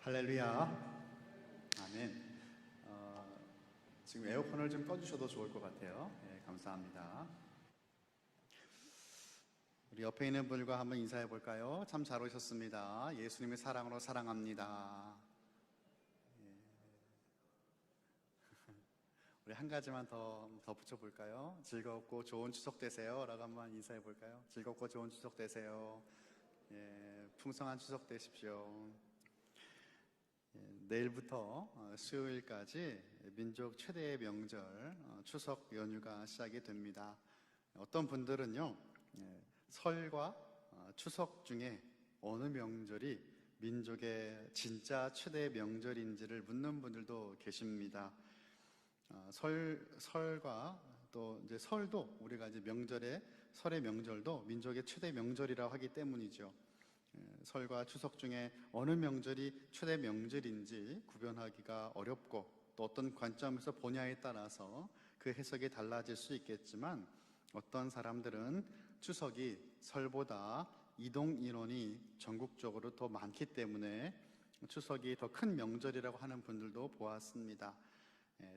할렐루야. 아멘. 지금 에어컨을 좀 꺼주셔도 좋을 것 같아요. 네, 감사합니다. 우리 옆에 있는 분들과 한번 인사해 볼까요? 참 잘 오셨습니다. 예수님의 사랑으로 사랑합니다. 예. 우리 한 가지만 더 덧붙여 볼까요? 즐겁고 좋은 추석 되세요 라고 한번 인사해 볼까요? 즐겁고 좋은 추석 되세요. 예, 풍성한 추석 되십시오. 내일부터 수요일까지 민족 최대의 명절 추석 연휴가 시작이 됩니다. 어떤 분들은요, 설과 추석 중에 어느 명절이 민족의 진짜 최대의 명절인지를 묻는 분들도 계십니다. 설과 또 이제 설도 우리가 이제 설의 명절도 민족의 최대 명절이라 하기 때문이죠. 설과 추석 중에 어느 명절이 최대 명절인지 구별하기가 어렵고 또 어떤 관점에서 보냐에 따라서 그 해석이 달라질 수 있겠지만 어떤 사람들은 추석이 설보다 이동 인원이 전국적으로 더 많기 때문에 추석이 더 큰 명절이라고 하는 분들도 보았습니다.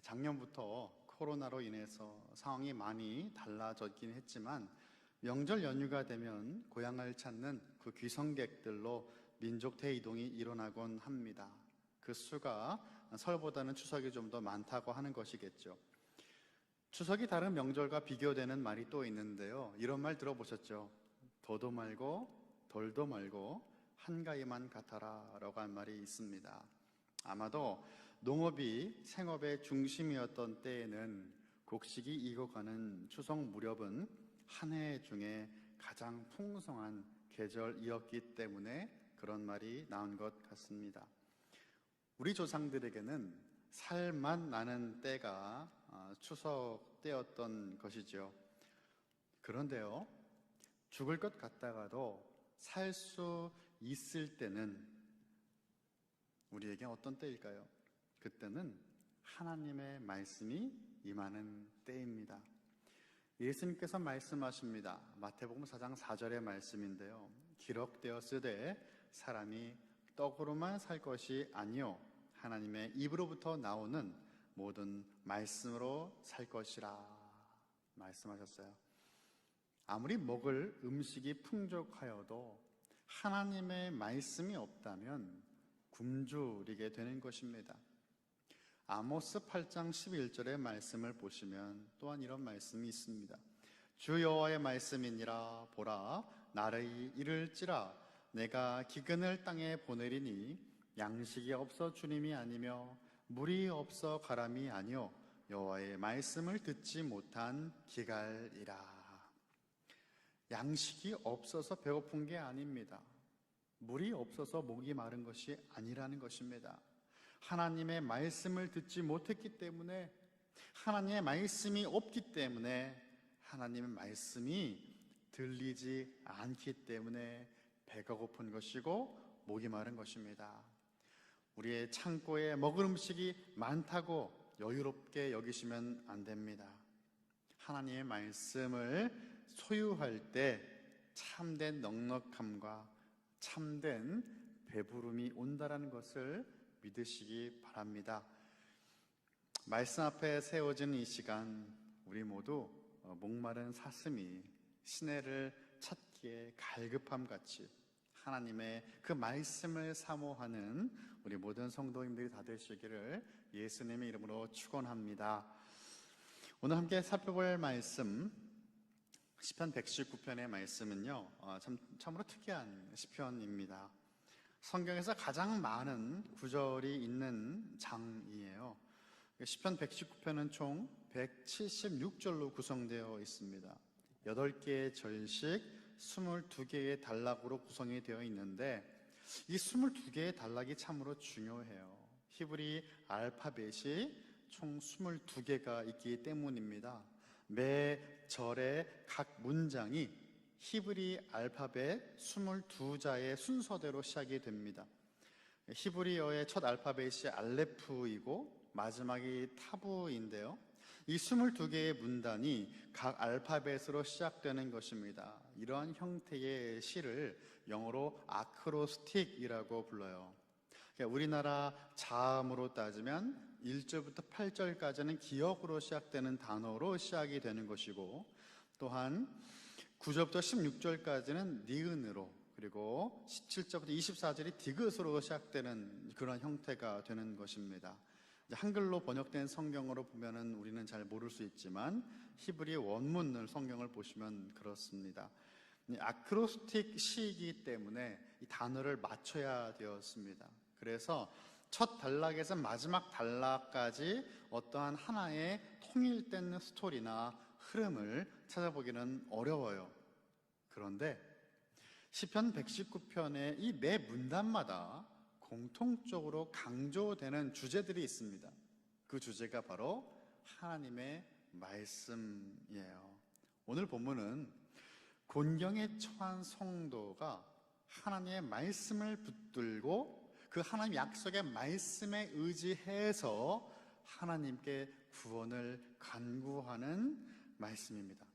작년부터 코로나로 인해서 상황이 많이 달라졌긴 했지만 명절 연휴가 되면 고향을 찾는 그 귀성객들로 민족 대이동이 일어나곤 합니다. 그 수가 설보다는 추석이 좀 더 많다고 하는 것이겠죠. 추석이 다른 명절과 비교되는 말이 또 있는데요. 이런 말 들어보셨죠? 더도 말고 덜도 말고 한가위만 같아라 라고 한 말이 있습니다. 아마도 농업이 생업의 중심이었던 때에는 곡식이 익어가는 추석 무렵은 한 해 중에 가장 풍성한 계절이었기 때문에 그런 말이 나온 것 같습니다. 우리 조상들에게는 살만 나는 때가 추석 때였던 것이죠. 그런데요, 죽을 것 같다가도 살 수 있을 때는 우리에게 어떤 때일까요? 그때는 하나님의 말씀이 임하는 때입니다. 예수님께서 말씀하십니다. 마태복음 4장 4절의 말씀인데요. 기록되었으되 사람이 떡으로만 살 것이 아니요 하나님의 입으로부터 나오는 모든 말씀으로 살 것이라 말씀하셨어요. 아무리 먹을 음식이 풍족하여도 하나님의 말씀이 없다면 굶주리게 되는 것입니다. 아모스 8장 11절의 말씀을 보시면 또한 이런 말씀이 있습니다. 주 여호와의 말씀이니라. 보라, 날이 이를지라 내가 기근을 땅에 보내리니 양식이 없어 주님이 아니며 물이 없어 가람이 아니요 여호와의 말씀을 듣지 못한 기갈이라. 양식이 없어서 배고픈 게 아닙니다. 물이 없어서 목이 마른 것이 아니라는 것입니다. 하나님의 말씀을 듣지 못했기 때문에, 하나님의 말씀이 없기 때문에, 하나님의 말씀이 들리지 않기 때문에 배가 고픈 것이고 목이 마른 것입니다. 우리의 창고에 먹을 음식이 많다고 여유롭게 여기시면 안 됩니다. 하나님의 말씀을 소유할 때 참된 넉넉함과 참된 배부름이 온다라는 것을 믿으시기 바랍니다. 말씀 앞에 세워진 이 시간, 우리 모두 목마른 사슴이 시내를 찾기에 갈급함같이 하나님의 그 말씀을 사모하는 우리 모든 성도님들이 다 되시기를 예수님의 이름으로 축원합니다. 오늘 함께 살펴볼 말씀, 시편 119편의 말씀은요, 참으로 특이한 시편입니다. 성경에서 가장 많은 구절이 있는 장이에요. 시편 119편은 총 176절로 구성되어 있습니다. 8개의 절식, 22개의 단락으로 구성이 되어 있는데 이 22개의 단락이 참으로 중요해요. 히브리 알파벳이 총 22개가 있기 때문입니다. 매 절의 각 문장이 히브리 알파벳 22자의 순서대로 시작이 됩니다. 히브리어의 첫 알파벳이 알레프이고 마지막이 타부인데요. 이 22개의 문단이 각 알파벳으로 시작되는 것입니다. 이러한 형태의 시를 영어로 아크로스틱이라고 불러요. 그러니까 우리나라 자음으로 따지면 1절부터 8절까지는 기역으로 시작되는 단어로 시작이 되는 것이고, 또한 9절부터 16절까지는 니은으로, 그리고 17절부터 24절이 디귿으로 시작되는 그런 형태가 되는 것입니다. 한글로 번역된 성경으로 보면은 우리는 잘 모를 수 있지만 히브리 원문을 성경을 보시면 그렇습니다. 아크로스틱 시이기 때문에 이 단어를 맞춰야 되었습니다. 그래서 첫 단락에서 마지막 단락까지 어떠한 하나의 통일된 스토리나 흐름을 찾아보기는 어려워요. 그런데 시편 119편의 이 매 문단마다 공통적으로 강조되는 주제들이 있습니다. 그 주제가 바로 하나님의 말씀이에요. 오늘 본문은 곤경에 처한 성도가 하나님의 말씀을 붙들고 그 하나님 약속의 말씀에 의지해서 하나님께 구원을 간구하는 말씀입니다.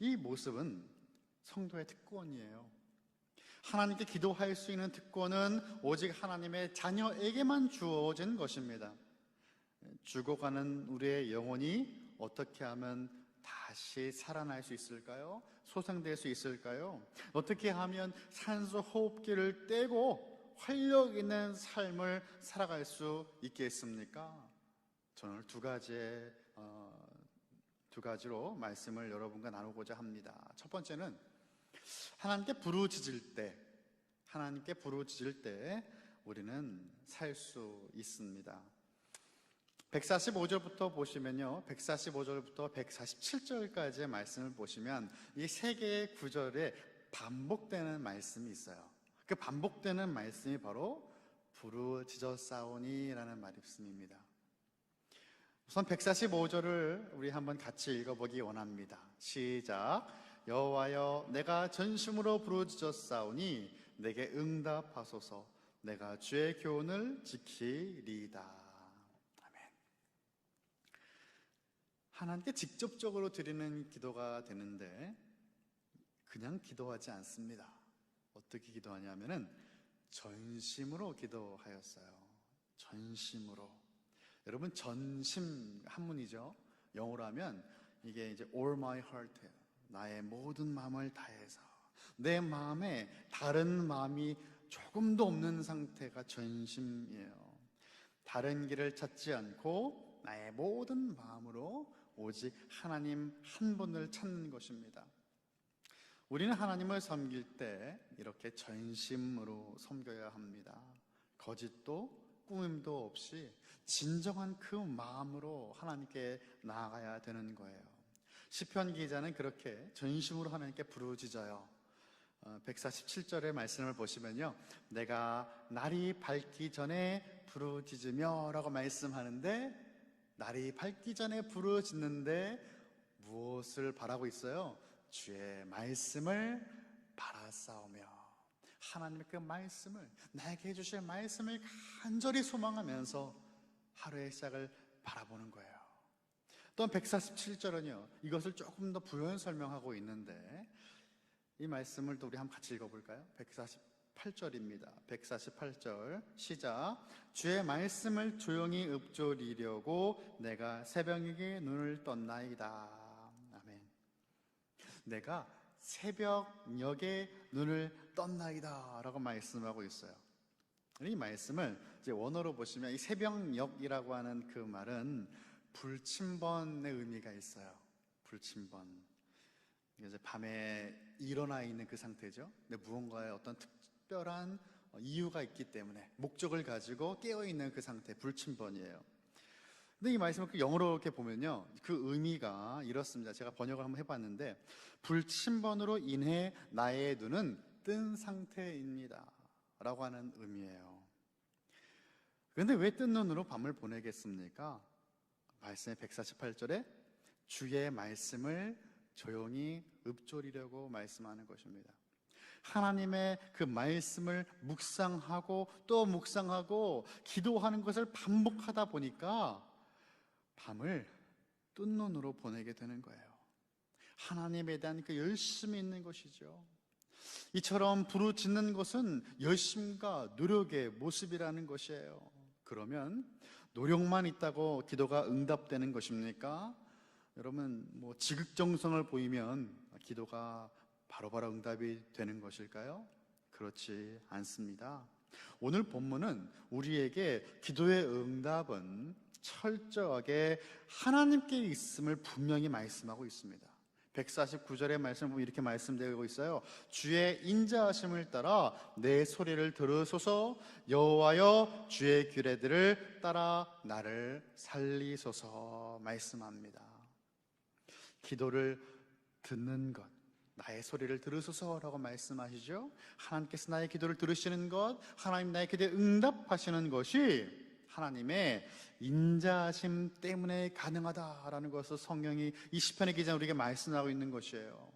이 모습은 성도의 특권이에요. 하나님께 기도할 수 있는 특권은 오직 하나님의 자녀에게만 주어진 것입니다. 죽어가는 우리의 영혼이 어떻게 하면 다시 살아날 수 있을까요? 소생될 수 있을까요? 어떻게 하면 산소 호흡기를 떼고 활력 있는 삶을 살아갈 수 있겠습니까? 저는 두 가지로 말씀을 여러분과 나누고자 합니다. 첫 번째는 하나님께 부르짖을 때 우리는 살 수 있습니다. 145절부터 보시면요, 145절부터 147절까지의 말씀을 보시면 이 세 개의 구절에 반복되는 말씀이 있어요. 그 반복되는 말씀이 바로 부르짖었사오니라는 말씀입니다. 우선 145절을 우리 한번 같이 읽어보기 원합니다. 시작. 여호와여, 내가 전심으로 부르짖었사오니 내게 응답하소서. 내가 주의 교훈을 지키리이다. 아멘. 하나님께 직접적으로 드리는 기도가 되는데 그냥 기도하지 않습니다. 어떻게 기도하냐면은 전심으로 기도하였어요. 전심으로. 여러분, 전심 한문이죠. 영어로 하면 이게 이제 all my heart, 나의 모든 마음을 다해서, 내 마음에 다른 마음이 조금도 없는 상태가 전심이에요. 다른 길을 찾지 않고 나의 모든 마음으로 오직 하나님 한 분을 찾는 것입니다. 우리는 하나님을 섬길 때 이렇게 전심으로 섬겨야 합니다. 거짓도 꾸밈도 없이 진정한 그 마음으로 하나님께 나아가야 되는 거예요. 시편 기자는 그렇게 전심으로 하나님께 부르짖어요. 147절의 말씀을 보시면요, 내가 날이 밝기 전에 부르짖으며 라고 말씀하는데, 날이 밝기 전에 부르짖는데 무엇을 바라고 있어요? 주의 말씀을 바라싸우며, 하나님의 그 말씀을, 나에게 해주실 말씀을 간절히 소망하면서 하루의 시작을 바라보는 거예요. 또한 147절은요, 이것을 조금 더 부연 설명하고 있는데, 이 말씀을 또 우리 한번 같이 읽어볼까요? 148절입니다. 148절 시작. 주의 말씀을 조용히 읊조리려고 내가 새벽에게 눈을 떴나이다. 아멘. 내가 새벽녘에 눈을 떴나이다 라고 말씀하고 있어요. 이 말씀을 이제 원어로 보시면 이 새벽녘이라고 하는 그 말은 불침번의 의미가 있어요. 불침번. 이제 밤에 일어나 있는 그 상태죠. 근데 무언가의 어떤 특별한 이유가 있기 때문에 목적을 가지고 깨어 있는 그 상태, 불침번이에요. 근데 이 말씀을 영어로 이렇게 보면요, 그 의미가 이렇습니다. 제가 번역을 한번 해봤는데, 불침번으로 인해 나의 눈은 뜬 상태입니다 라고 하는 의미예요. 그런데 왜 뜬 눈으로 밤을 보내겠습니까? 말씀의 148절에 주의 말씀을 조용히 읊조리려고 말씀하는 것입니다. 하나님의 그 말씀을 묵상하고 또 묵상하고 기도하는 것을 반복하다 보니까 밤을 뜬 눈으로 보내게 되는 거예요. 하나님에 대한 그 열심이 있는 것이죠. 이처럼 부르짖는 것은 열심과 노력의 모습이라는 것이에요. 그러면 노력만 있다고 기도가 응답되는 것입니까? 여러분, 지극정성을 보이면 기도가 바로바로 응답이 되는 것일까요? 그렇지 않습니다. 오늘 본문은 우리에게 기도의 응답은 철저하게 하나님께 있음을 분명히 말씀하고 있습니다. 149절의 말씀을 보면 이렇게 말씀되고 있어요. 주의 인자하심을 따라 내 소리를 들으소서. 여호와여, 주의 규례들을 따라 나를 살리소서 말씀합니다. 기도를 듣는 것, 나의 소리를 들으소서라고 말씀하시죠. 하나님께서 나의 기도를 들으시는 것, 하나님 나의 기도에 응답하시는 것이 하나님의 인자하심 때문에 가능하다라는 것을 성경이 이 시편의 기자는 우리에게 말씀하고 있는 것이에요.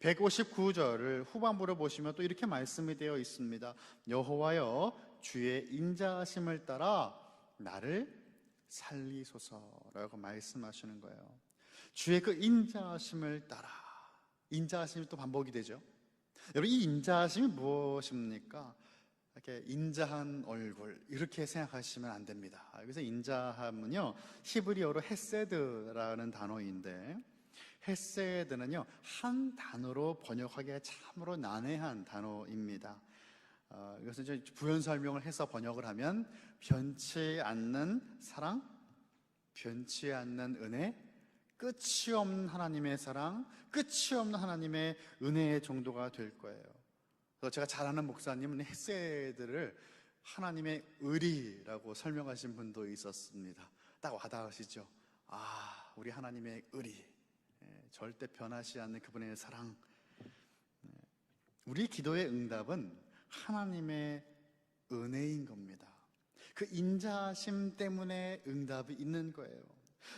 159절을 후반부를 보시면 또 이렇게 말씀이 되어 있습니다. 여호와여, 주의 인자하심을 따라 나를 살리소서라고 말씀하시는 거예요. 주의 그 인자하심을 따라, 인자하심이 또 반복이 되죠. 여러분, 이 인자하심이 무엇입니까? 이렇게 인자한 얼굴 이렇게 생각하시면 안 됩니다. 그래서 인자함은요, 히브리어로 헤세드라는 단어인데, 헤세드는요 한 단어로 번역하기가 참으로 난해한 단어입니다. 이것은 이제 부연 설명을 해서 번역을 하면 변치 않는 사랑, 변치 않는 은혜, 끝이 없는 하나님의 사랑, 끝이 없는 하나님의 은혜의 정도가 될 거예요. 그래서 제가 잘 아는 목사님은 헤세드를 하나님의 의리라고 설명하신 분도 있었습니다. 딱 와닿으시죠? 아, 우리 하나님의 의리, 절대 변하지 않는 그분의 사랑. 우리 기도의 응답은 하나님의 은혜인 겁니다. 그 인자심 때문에 응답이 있는 거예요.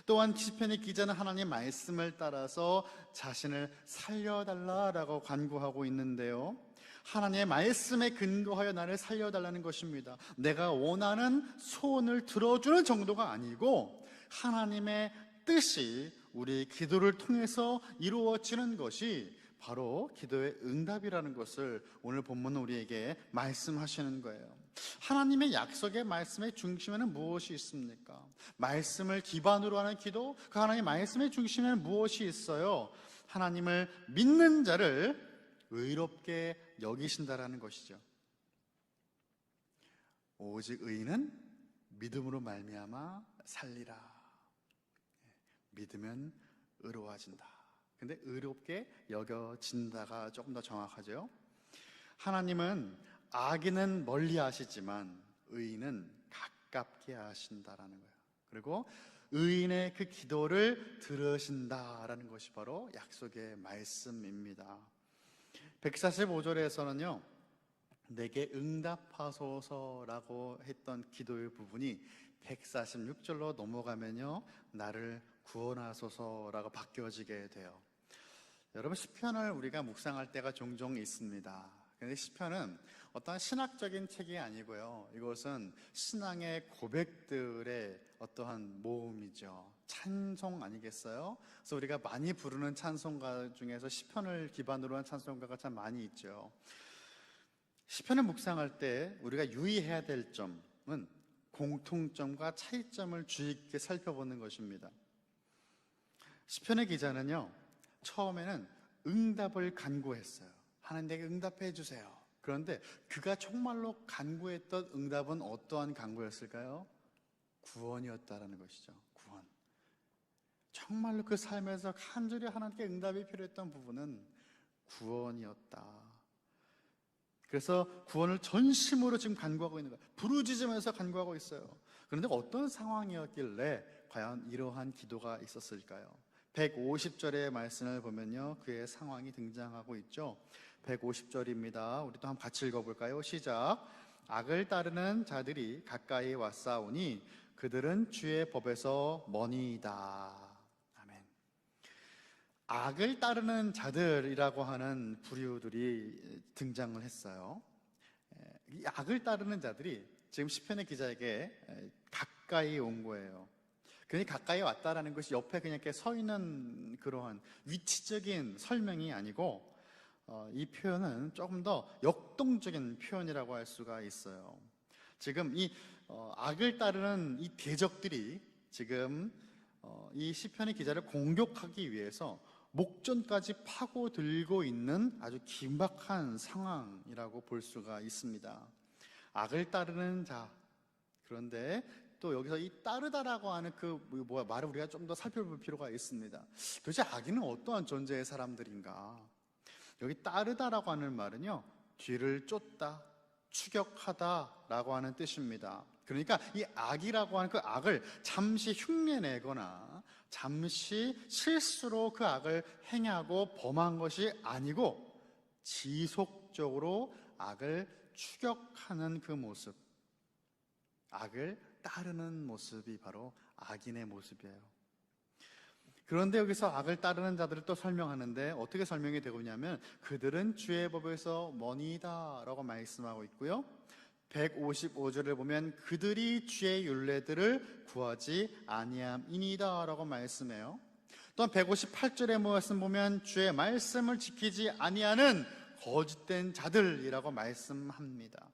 또한 시편의 기자는 하나님의 말씀을 따라서 자신을 살려달라라고 간구하고 있는데요, 하나님의 말씀에 근거하여 나를 살려달라는 것입니다. 내가 원하는 소원을 들어주는 정도가 아니고 하나님의 뜻이 우리 기도를 통해서 이루어지는 것이 바로 기도의 응답이라는 것을 오늘 본문은 우리에게 말씀하시는 거예요. 하나님의 약속의 말씀의 중심에는 무엇이 있습니까? 말씀을 기반으로 하는 기도, 그 하나님의 말씀의 중심에는 무엇이 있어요? 하나님을 믿는 자를 의롭게 여기신다라는 것이죠. 오직 의인은 믿음으로 말미암아 살리라. 믿으면 의로워진다. 근데 의롭게 여겨진다가 조금 더 정확하죠. 하나님은 악인은 멀리 하시지만 의인은 가깝게 하신다라는 거예요. 그리고 의인의 그 기도를 들으신다라는 것이 바로 약속의 말씀입니다. 145절에서는요 내게 응답하소서라고 했던 기도의 부분이 146절로 넘어가면요 나를 구원하소서라고 바뀌어지게 돼요. 여러분, 시편을 우리가 묵상할 때가 종종 있습니다. 그런데 시편은 어떤 신학적인 책이 아니고요, 이것은 신앙의 고백들의 어떠한 모음이죠. 찬송 아니겠어요? 그래서 우리가 많이 부르는 찬송가 중에서 시편을 기반으로 한 찬송가가 참 많이 있죠. 시편을 묵상할 때 우리가 유의해야 될 점은 공통점과 차이점을 주의 깊게 살펴보는 것입니다. 시편의 기자는요 처음에는 응답을 간구했어요. 하나님 내게 응답해 주세요. 그런데 그가 정말로 간구했던 응답은 어떠한 간구였을까요? 구원이었다라는 것이죠. 구원. 정말로 그 삶에서 간절히 하나님께 응답이 필요했던 부분은 구원이었다. 그래서 구원을 전심으로 지금 간구하고 있는 거예요. 부르짖으면서 간구하고 있어요. 그런데 어떤 상황이었길래 과연 이러한 기도가 있었을까요? 150절의 말씀을 보면요 그의 상황이 등장하고 있죠. 150절입니다. 우리 또 한번 같이 읽어볼까요? 시작. 악을 따르는 자들이 가까이 왔사오니 그들은 주의 법에서 머니이다. 아멘. 악을 따르는 자들이라고 하는 부류들이 등장을 했어요. 이 악을 따르는 자들이 지금 시편의 기자에게 가까이 온 거예요. 그냥 가까이 왔다라는 것이 옆에 그냥 이렇게 서 있는 그러한 위치적인 설명이 아니고 이 표현은 조금 더 역동적인 표현이라고 할 수가 있어요. 지금 이 악을 따르는 이 대적들이 지금 이 시편의 기자를 공격하기 위해서 목전까지 파고들고 있는 아주 긴박한 상황이라고 볼 수가 있습니다. 악을 따르는 자, 그런데 또 여기서 이 따르다라고 하는 말을 우리가 좀 더 살펴볼 필요가 있습니다. 도대체 악인은 어떠한 존재의 사람들인가? 여기 따르다라고 하는 말은요, 뒤를 쫓다, 추격하다라고 하는 뜻입니다. 그러니까 이 악이라고 하는 그 악을 잠시 흉내내거나 잠시 실수로 그 악을 행하고 범한 것이 아니고 지속적으로 악을 추격하는 그 모습, 악을 따르는 모습이 바로 악인의 모습이에요. 그런데 여기서 악을 따르는 자들을 또 설명하는데 어떻게 설명이 되고 있냐면 그들은 주의 법에서 머니다 라고 말씀하고 있고요, 155절을 보면 그들이 주의 율례들을 구하지 아니함이니이다 라고 말씀해요. 또한 158절의 말씀 보면 주의 말씀을 지키지 아니하는 거짓된 자들이라고 말씀합니다.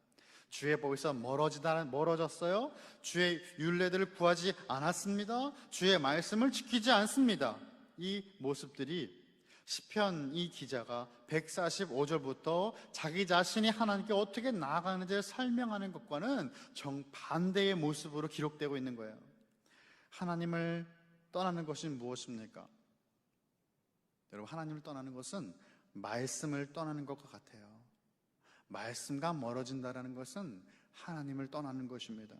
주의 법에서 멀어졌어요. 주의 율례들을 구하지 않았습니다. 주의 말씀을 지키지 않습니다. 이 모습들이 시편 이 기자가 145절부터 자기 자신이 하나님께 어떻게 나아가는지를 설명하는 것과는 정반대의 모습으로 기록되고 있는 거예요. 하나님을 떠나는 것이 무엇입니까? 여러분, 하나님을 떠나는 것은 말씀을 떠나는 것과 같아요. 말씀과 멀어진다는 것은 하나님을 떠나는 것입니다.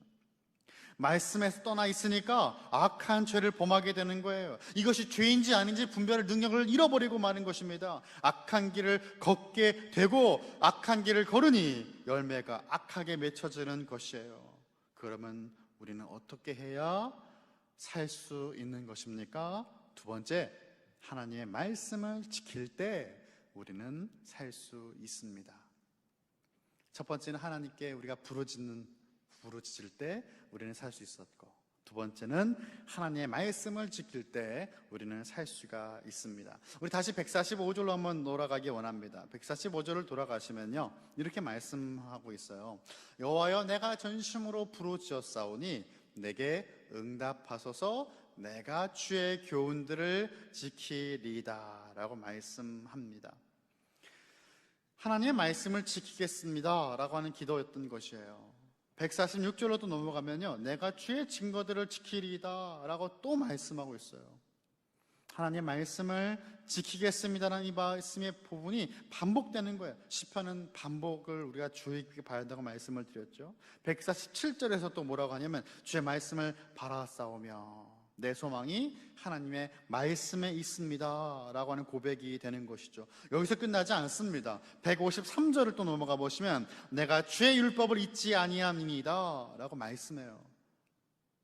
말씀에서 떠나 있으니까 악한 죄를 범하게 되는 거예요. 이것이 죄인지 아닌지 분별의 능력을 잃어버리고 마는 것입니다. 악한 길을 걷게 되고 악한 길을 걸으니 열매가 악하게 맺혀지는 것이에요. 그러면 우리는 어떻게 해야 살 수 있는 것입니까? 두 번째, 하나님의 말씀을 지킬 때 우리는 살 수 있습니다. 첫 번째는 하나님께 우리가 부르짖을 때 우리는 살 수 있었고, 두 번째는 하나님의 말씀을 지킬 때 우리는 살 수가 있습니다. 우리 다시 145절로 한번 돌아가기 원합니다. 145절을 돌아가시면요, 이렇게 말씀하고 있어요. 여호와여, 내가 전심으로 부르짖었사오니 내게 응답하소서. 내가 주의 교훈들을 지키리이다 라고 말씀합니다. 하나님의 말씀을 지키겠습니다 라고 하는 기도였던 것이에요. 146절로도 넘어가면요, 내가 주의 증거들을 지키리이다 라고 또 말씀하고 있어요. 하나님의 말씀을 지키겠습니다라는 이 말씀의 부분이 반복되는 거예요. 시편은 반복을 우리가 주의 깊게 봐야 한다고 말씀을 드렸죠. 147절에서 또 뭐라고 하냐면 주의 말씀을 바라싸우며 내 소망이 하나님의 말씀에 있습니다 라고 하는 고백이 되는 것이죠. 여기서 끝나지 않습니다. 153절을 또 넘어가 보시면 내가 주의 율법을 잊지 아니함이니이다 라고 말씀해요.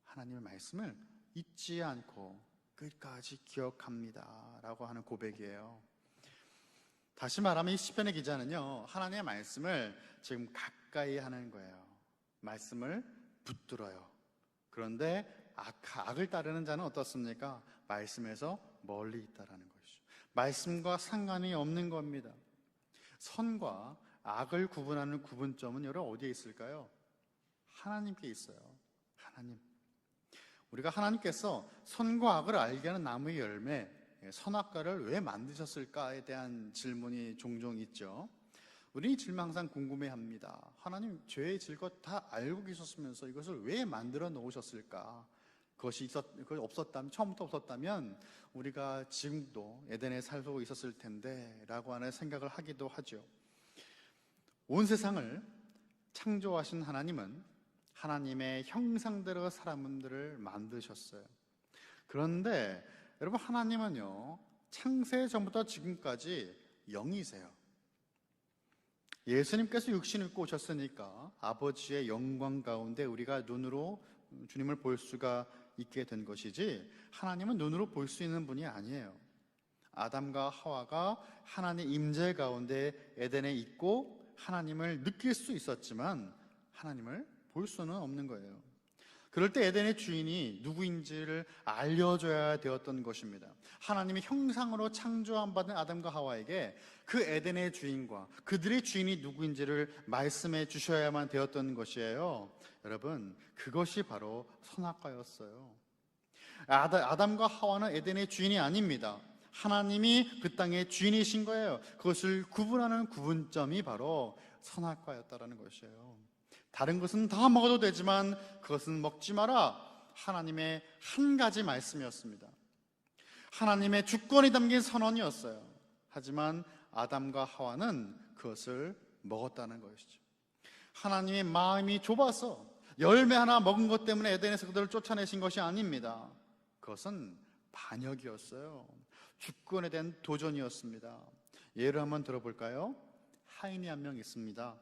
하나님의 말씀을 잊지 않고 끝까지 기억합니다 라고 하는 고백이에요. 다시 말하면 이 시편의 기자는요, 하나님의 말씀을 지금 가까이 하는 거예요. 말씀을 붙들어요. 그런데 악을 따르는 자는 어떻습니까? 말씀에서 멀리 있다라는 것이죠. 말씀과 상관이 없는 겁니다. 선과 악을 구분하는 구분점은 여러분 어디에 있을까요? 하나님께 있어요. 하나님. 우리가 하나님께서 선과 악을 알게 하는 나무의 열매, 선악과를 왜 만드셨을까에 대한 질문이 종종 있죠. 우리 이 질문 항상 궁금해합니다. 하나님, 죄의 질 것 다 알고 계셨으면서 이것을 왜 만들어 놓으셨을까? 그것이 없었다면, 처음부터 없었다면 우리가 지금도 에덴에 살고 있었을 텐데 라고 하는 생각을 하기도 하죠. 온 세상을 창조하신 하나님은 하나님의 형상대로 사람들을 만드셨어요. 그런데 여러분, 하나님은요, 창세 전부터 지금까지 영이세요. 예수님께서 육신을 입고 오셨으니까 아버지의 영광 가운데 우리가 눈으로 주님을 볼 수가 있게 된 것이지, 하나님은 눈으로 볼 수 있는 분이 아니에요. 아담과 하와가 하나님의 임재 가운데 에덴에 있고 하나님을 느낄 수 있었지만 하나님을 볼 수는 없는 거예요. 그럴 때 에덴의 주인이 누구인지를 알려줘야 되었던 것입니다. 하나님의 형상으로 창조함받은 아담과 하와에게 그 에덴의 주인과 그들의 주인이 누구인지를 말씀해 주셔야만 되었던 것이에요. 여러분, 그것이 바로 선악과였어요. 아담과 하와는 에덴의 주인이 아닙니다. 하나님이 그 땅의 주인이신 거예요. 그것을 구분하는 구분점이 바로 선악과였다라는 것이에요. 다른 것은 다 먹어도 되지만 그것은 먹지 마라. 하나님의 한 가지 말씀이었습니다. 하나님의 주권이 담긴 선언이었어요. 하지만 아담과 하와는 그것을 먹었다는 것이죠. 하나님의 마음이 좁아서 열매 하나 먹은 것 때문에 에덴에서 그들을 쫓아내신 것이 아닙니다. 그것은 반역이었어요. 주권에 대한 도전이었습니다. 예를 한번 들어볼까요? 하인이 한 명 있습니다.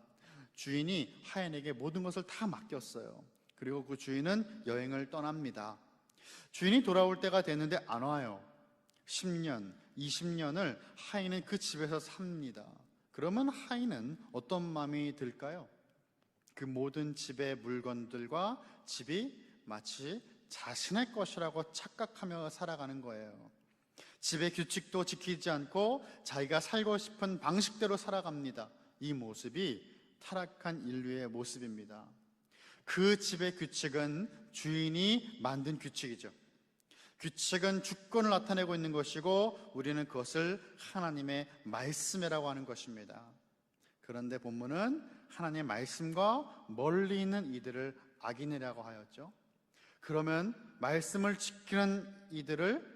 주인이 하인에게 모든 것을 다 맡겼어요. 그리고 그 주인은 여행을 떠납니다. 주인이 돌아올 때가 됐는데 안 와요. 10년, 20년을 하인은 그 집에서 삽니다. 그러면 하인은 어떤 마음이 들까요? 그 모든 집의 물건들과 집이 마치 자신의 것이라고 착각하며 살아가는 거예요. 집의 규칙도 지키지 않고 자기가 살고 싶은 방식대로 살아갑니다. 이 모습이 타락한 인류의 모습입니다. 그 집의 규칙은 주인이 만든 규칙이죠. 규칙은 주권을 나타내고 있는 것이고 우리는 그것을 하나님의 말씀이라고 하는 것입니다. 그런데 본문은 하나님의 말씀과 멀리 있는 이들을 악인이라고 하였죠. 그러면 말씀을 지키는 이들을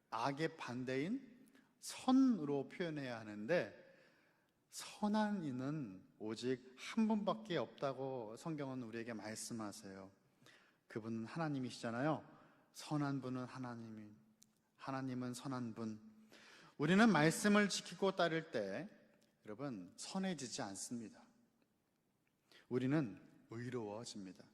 악의 반대인 선으로 표현해야 하는데, 선한 이는 오직 한 분밖에 없다고 성경은 우리에게 말씀하세요. 그분은 하나님이시잖아요. 선한 분은 하나님은 선한 분. 우리는 말씀을 지키고 따를 때 여러분 선해지지 않습니다. 우리는 의로워집니다.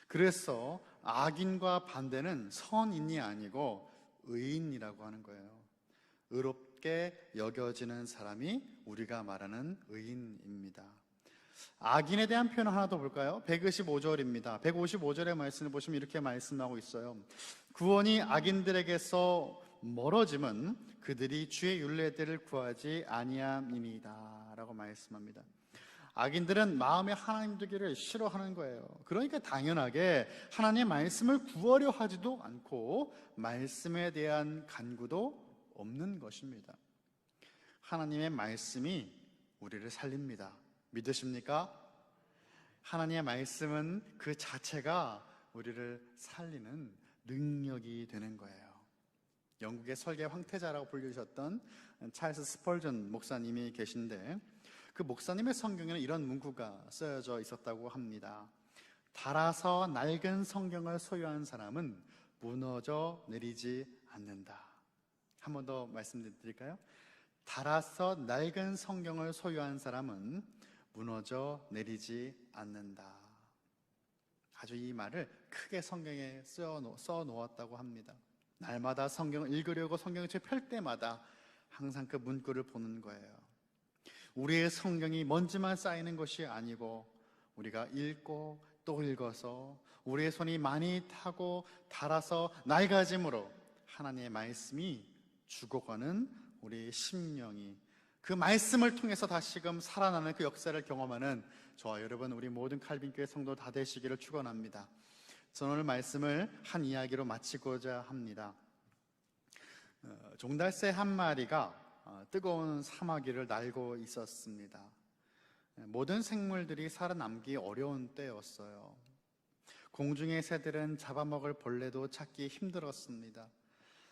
그래서 악인과 반대는 선인이 아니고 의인이라고 하는 거예요. 의롭게 여겨지는 사람이 우리가 말하는 의인입니다. 악인에 대한 표현 하나 더 볼까요? 155절입니다. 155절의 말씀을 보시면 이렇게 말씀하고 있어요. 구원이 악인들에게서 멀어짐은 그들이 주의 율례들을 구하지 아니함이니이다 라고 말씀합니다. 악인들은 마음에 하나님 두기를 싫어하는 거예요. 그러니까 당연하게 하나님의 말씀을 구하려 하지도 않고 말씀에 대한 간구도 없는 것입니다. 하나님의 말씀이 우리를 살립니다. 믿으십니까? 하나님의 말씀은 그 자체가 우리를 살리는 능력이 되는 거예요. 영국의 설계 황태자라고 불리셨던 찰스 스펄전 목사님이 계신데, 그 목사님의 성경에는 이런 문구가 쓰여져 있었다고 합니다. 달아서 낡은 성경을 소유한 사람은 무너져 내리지 않는다. 한 번 더 말씀드릴까요? 달아서 낡은 성경을 소유한 사람은 무너져 내리지 않는다. 아주 이 말을 크게 성경에 써 놓았다고 합니다. 날마다 성경을 읽으려고 성경을 펼 때마다 항상 그 문구를 보는 거예요. 우리의 성경이 먼지만 쌓이는 것이 아니고 우리가 읽고 또 읽어서 우리의 손이 많이 타고 닳아서 낡아짐으로 하나님의 말씀이 죽어가는 우리의 심령이 그 말씀을 통해서 다시금 살아나는 그 역사를 경험하는 저와 여러분, 우리 모든 칼빈교회 성도 다 되시기를 축원합니다. 저는 오늘 말씀을 한 이야기로 마치고자 합니다. 종달새 한 마리가 뜨거운 사마귀를 날고 있었습니다. 모든 생물들이 살아남기 어려운 때였어요. 공중의 새들은 잡아먹을 벌레도 찾기 힘들었습니다.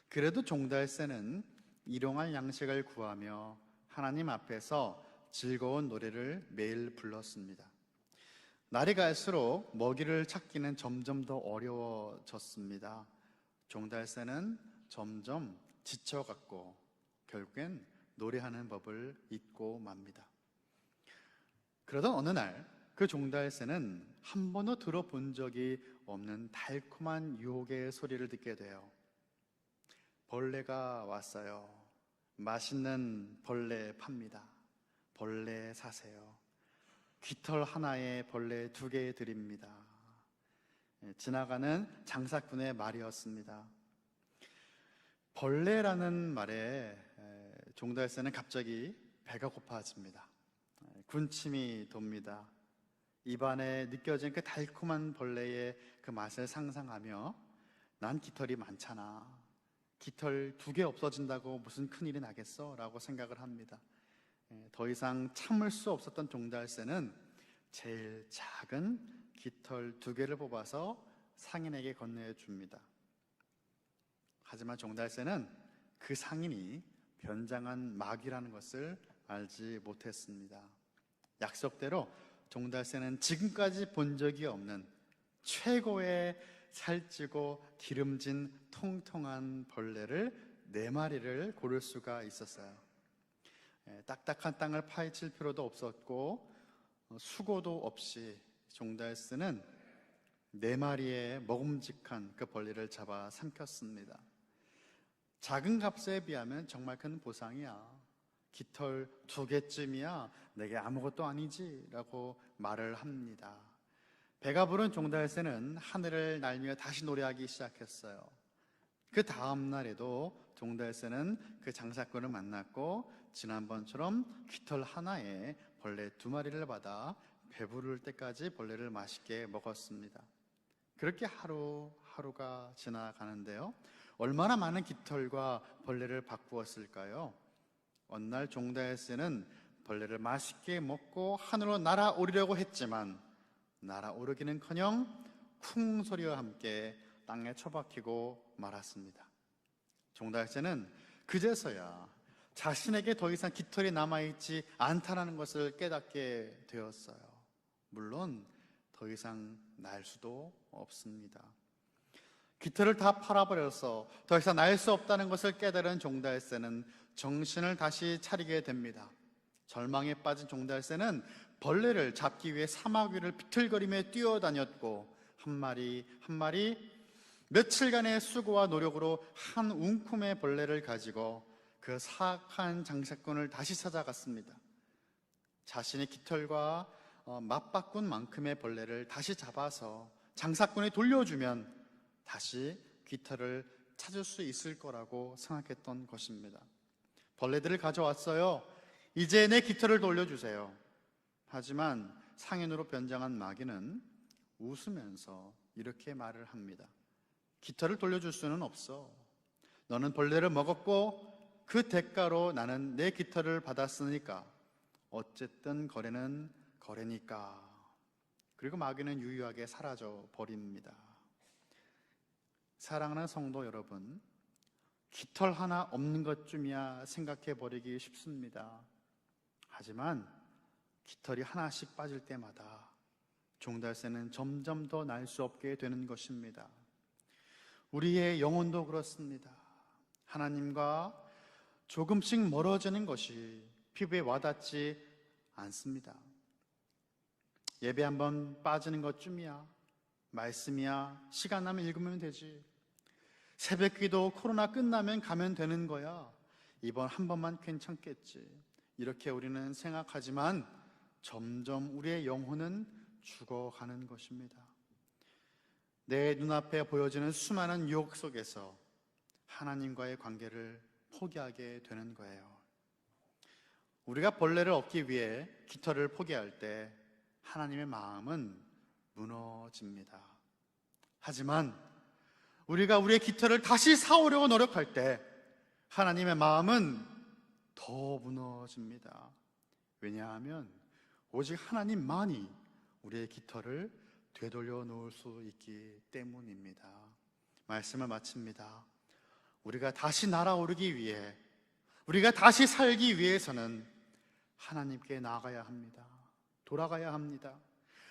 그래도 종달새는 일용할 양식을 구하며 하나님 앞에서 즐거운 노래를 매일 불렀습니다. 날이 갈수록 먹이를 찾기는 점점 더 어려워졌습니다. 종달새는 점점 지쳐갔고 결국엔 노래하는 법을 잊고 맙니다. 그러던 어느 날 그 종달새는 한 번도 들어본 적이 없는 달콤한 유혹의 소리를 듣게 돼요. 벌레가 왔어요. 맛있는 벌레 팝니다. 벌레 사세요. 깃털 하나에 벌레 2개 드립니다. 지나가는 장사꾼의 말이었습니다. 벌레라는 말에 종달새는 갑자기 배가 고파집니다. 군침이 돕니다. 입안에 느껴진 그 달콤한 벌레의 그 맛을 상상하며 난 깃털이 많잖아. 깃털 2개 없어진다고 무슨 큰일이 나겠어? 라고 생각을 합니다. 더 이상 참을 수 없었던 종달새는 제일 작은 깃털 2개를 뽑아서 상인에게 건네줍니다. 하지만 종달새는 그 상인이 변장한 마귀라는 것을 알지 못했습니다. 약속대로 종달새는 지금까지 본 적이 없는 최고의 살찌고 기름진 통통한 벌레를 4마리를 고를 수가 있었어요. 딱딱한 땅을 파헤칠 필요도 없었고 수고도 없이 종달새는 4마리의 먹음직한 그 벌레를 잡아 삼켰습니다. 작은 값에 비하면 정말 큰 보상이야. 깃털 2개쯤이야 내게 아무것도 아니지 라고 말을 합니다. 배가 부른 종달새는 하늘을 날며 다시 노래하기 시작했어요. 그 다음 날에도 종달새는 그 장사꾼을 만났고 지난번처럼 깃털 하나에 벌레 2마리를 받아 배부를 때까지 벌레를 맛있게 먹었습니다. 그렇게 하루하루가 지나가는데요, 얼마나 많은 깃털과 벌레를 바꾸었을까요? 어느 날 종달새는 벌레를 맛있게 먹고 하늘로 날아오르려고 했지만 날아오르기는커녕 쿵 소리와 함께 땅에 처박히고 말았습니다. 종달새는 그제서야 자신에게 더 이상 깃털이 남아있지 않다는 것을 깨닫게 되었어요. 물론 더 이상 날 수도 없습니다. 깃털을 다 팔아버려서 더 이상 날 수 없다는 것을 깨달은 종달새는 정신을 다시 차리게 됩니다. 절망에 빠진 종달새는 벌레를 잡기 위해 사막 위를 비틀거리며 뛰어다녔고 한 마리 한 마리 며칠간의 수고와 노력으로 한 움큼의 벌레를 가지고 그 사악한 장사꾼을 다시 찾아갔습니다. 자신의 깃털과 맞바꾼 만큼의 벌레를 다시 잡아서 장사꾼이 돌려주면 다시 깃털을 찾을 수 있을 거라고 생각했던 것입니다. 벌레들을 가져왔어요. 이제 내 깃털을 돌려주세요. 하지만 상인으로 변장한 마귀는 웃으면서 이렇게 말을 합니다. 깃털을 돌려줄 수는 없어. 너는 벌레를 먹었고 그 대가로 나는 내 깃털을 받았으니까 어쨌든 거래는 거래니까. 그리고 마귀는 유유하게 사라져 버립니다. 사랑하는 성도 여러분, 깃털 하나 없는 것쯤이야 생각해 버리기 쉽습니다. 하지만 깃털이 하나씩 빠질 때마다 종달새는 점점 더 날 수 없게 되는 것입니다. 우리의 영혼도 그렇습니다. 하나님과 조금씩 멀어지는 것이 피부에 와닿지 않습니다. 예배 한번 빠지는 것쯤이야, 말씀이야, 시간 나면 읽으면 되지, 새벽기도 코로나 끝나면 가면 되는 거야, 이번 한 번만 괜찮겠지, 이렇게 우리는 생각하지만 점점 우리의 영혼은 죽어가는 것입니다. 내 눈앞에 보여지는 수많은 유혹 속에서 하나님과의 관계를 포기하게 되는 거예요. 우리가 벌레를 얻기 위해 깃털을 포기할 때 하나님의 마음은 무너집니다. 하지만 우리가 우리의 깃털을 다시 사오려고 노력할 때 하나님의 마음은 더 무너집니다. 왜냐하면 오직 하나님만이 우리의 깃털을 되돌려 놓을 수 있기 때문입니다. 말씀을 마칩니다. 우리가 다시 날아오르기 위해, 우리가 다시 살기 위해서는 하나님께 나아가야 합니다. 돌아가야 합니다.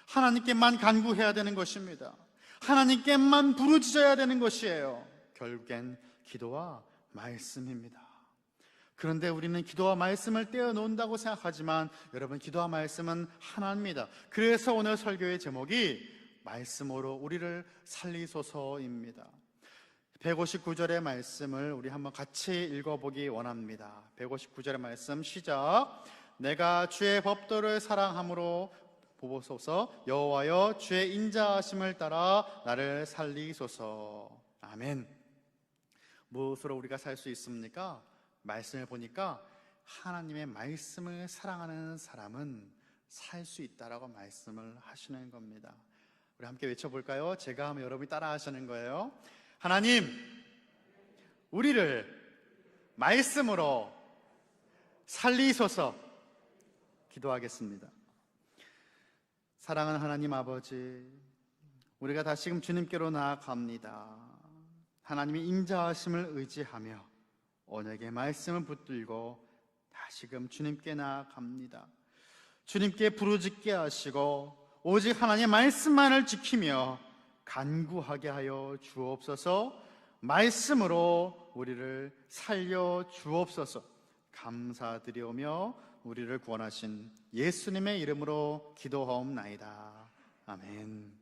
하나님께만 간구해야 되는 것입니다. 하나님께만 부르짖어야 되는 것이에요. 결국엔 기도와 말씀입니다. 그런데 우리는 기도와 말씀을 떼어놓는다고 생각하지만 여러분, 기도와 말씀은 하나입니다. 그래서 오늘 설교의 제목이 말씀으로 우리를 살리소서입니다. 159절의 말씀을 우리 한번 같이 읽어보기 원합니다. 159절의 말씀 시작. 내가 주의 법도를 사랑함으로 보소서. 여호와여 주의 인자하심을 따라 나를 살리소서. 아멘. 무엇으로 우리가 살 수 있습니까? 말씀을 보니까 하나님의 말씀을 사랑하는 사람은 살 수 있다라고 말씀을 하시는 겁니다. 우리 함께 외쳐볼까요? 제가 하면 여러분이 따라 하시는 거예요. 하나님, 우리를 말씀으로 살리소서. 기도하겠습니다. 사랑하는 하나님 아버지, 우리가 다시금 주님께로 나아갑니다. 하나님의 인자하심을 의지하며 언약의 말씀을 붙들고 다시금 주님께 나아갑니다. 주님께 부르짖게 하시고 오직 하나님의 말씀만을 지키며 간구하게 하여 주옵소서. 말씀으로 우리를 살려 주옵소서. 감사드리오며 우리를 구원하신 예수님의 이름으로 기도하옵나이다. 아멘.